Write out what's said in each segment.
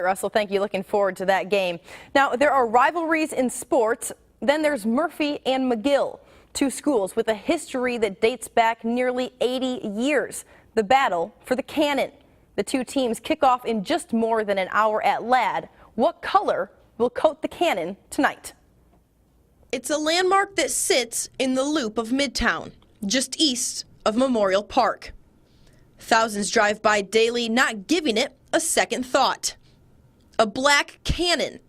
Russell, thank you. Looking forward to that game. Now, there are rivalries in sports. Then there's Murphy and McGill, two schools with a history that dates back nearly 80 years. The battle for the cannon. The two teams kick off in just more than an hour at Ladd. What color will coat the cannon tonight? It's a landmark that sits in the loop of Midtown, just east of Memorial Park. Thousands drive by daily, not giving it a second thought. A black cannon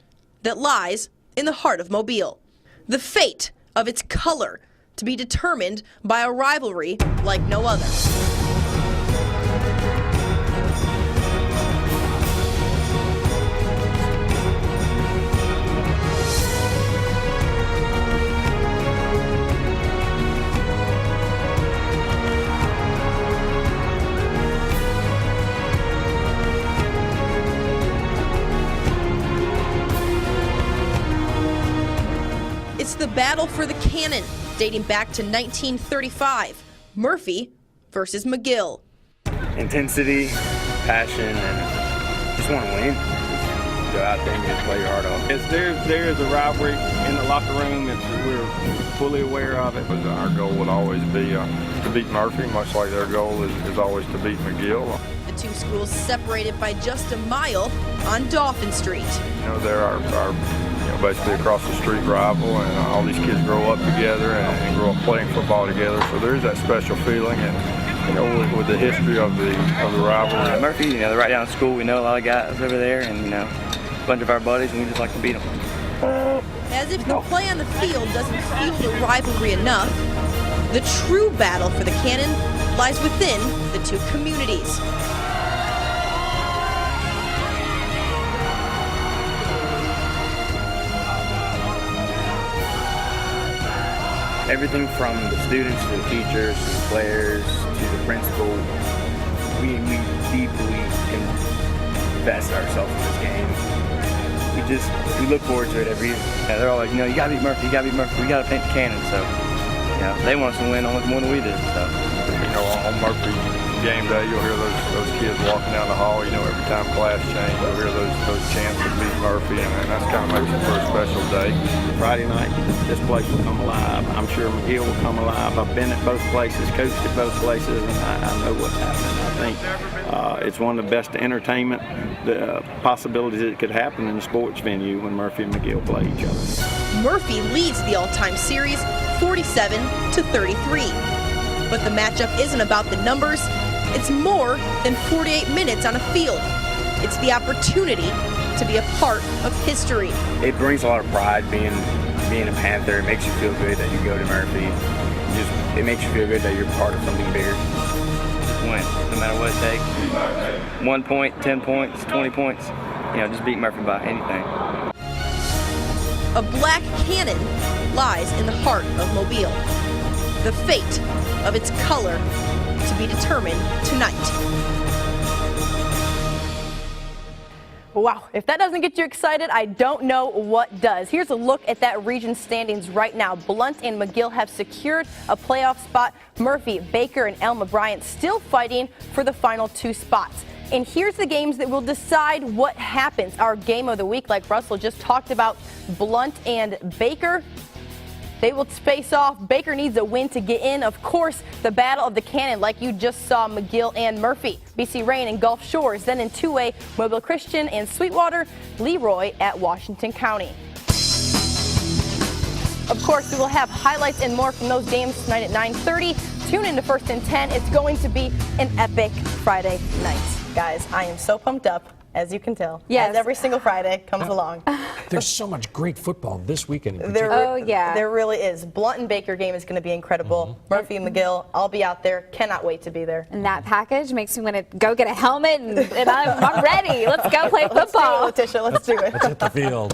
that lies in the heart of Mobile. The fate of its color to be determined by a rivalry like no other. It's the battle for the cannon, dating back to 1935. Murphy versus McGill. Intensity, passion, and just want to win. Just go out there and just play your heart off. There is a rivalry in the locker room. We're fully aware of it. But our goal would always be to beat Murphy, much like their goal is always to beat McGill. The two schools separated by just a mile on Dauphin Street. You know, they're our basically across the street rival, and all these kids grow up together and grow up playing football together. So there is that special feeling, and you know, with the history of the rivalry. Murphy, you know, they're right down the school. We know a lot of guys over there, and you know, a bunch of our buddies, and we just like to beat them. As if the play on the field doesn't fuel the rivalry enough, the true battle for the cannon lies within the two communities. Everything from the students to the teachers to the players to the principal, we deeply invest ourselves in this game. We look forward to it every year. Yeah, they're all like, you know, you gotta beat Murphy, you gotta beat Murphy, we gotta paint the cannon. So, you know, they want us to win almost more than we do. So, you know, on Murphy game day, you'll hear those kids walking down the hall. You know, every time class change, you'll hear those chants to beat Murphy, and that's kind of makes it for a special day. Friday night, this place will come alive. I'm sure McGill will come alive. I've been at both places, coached at both places, and I know what's happening. I think it's one of the best entertainment possibilities that could happen in a sports venue when Murphy and McGill play each other. Murphy leads the all-time series 47-33. But the matchup isn't about the numbers. It's more than 48 minutes on a field. It's the opportunity to be a part of history. it brings a lot of pride being a Panther. It makes you feel good that you go to Murphy. It makes you feel good that you're part of something bigger. Just win, no matter what it takes. 1 point, 10 points, 20 points. You know, just beat Murphy by anything. A black cannon lies in the heart of Mobile. The fate of its color to be determined tonight. Wow, if that doesn't get you excited, I don't know what does. Here's a look at that region standings right now. Blount and McGill have secured a playoff spot. Murphy, Baker, and Elma Bryant still fighting for the final 2 spots. And here's the games that will decide what happens. Our game of the week, like Russell just talked about, Blount and Baker. They will face off. Baker needs a win to get in. Of course, the battle of the cannon, like you just saw McGill and Murphy. BC Rain and Gulf Shores. Then in 2A, Mobile Christian and Sweetwater. Leroy at Washington County. Of course, we will have highlights and more from those games tonight at 9:30. Tune in to First and 10. It's going to be an epic Friday night. Guys, I am so pumped up, as you can tell. Yes. As every single Friday comes along. There's so much great football this weekend in particular. There really is. Blount and Baker game is going to be incredible. Murphy and McGill, I'll be out there. Cannot wait to be there. And that package makes me want to go get a helmet, and I'm ready. Let's go play football. Let's do it, Letitia. Let's do it. Let's hit the field.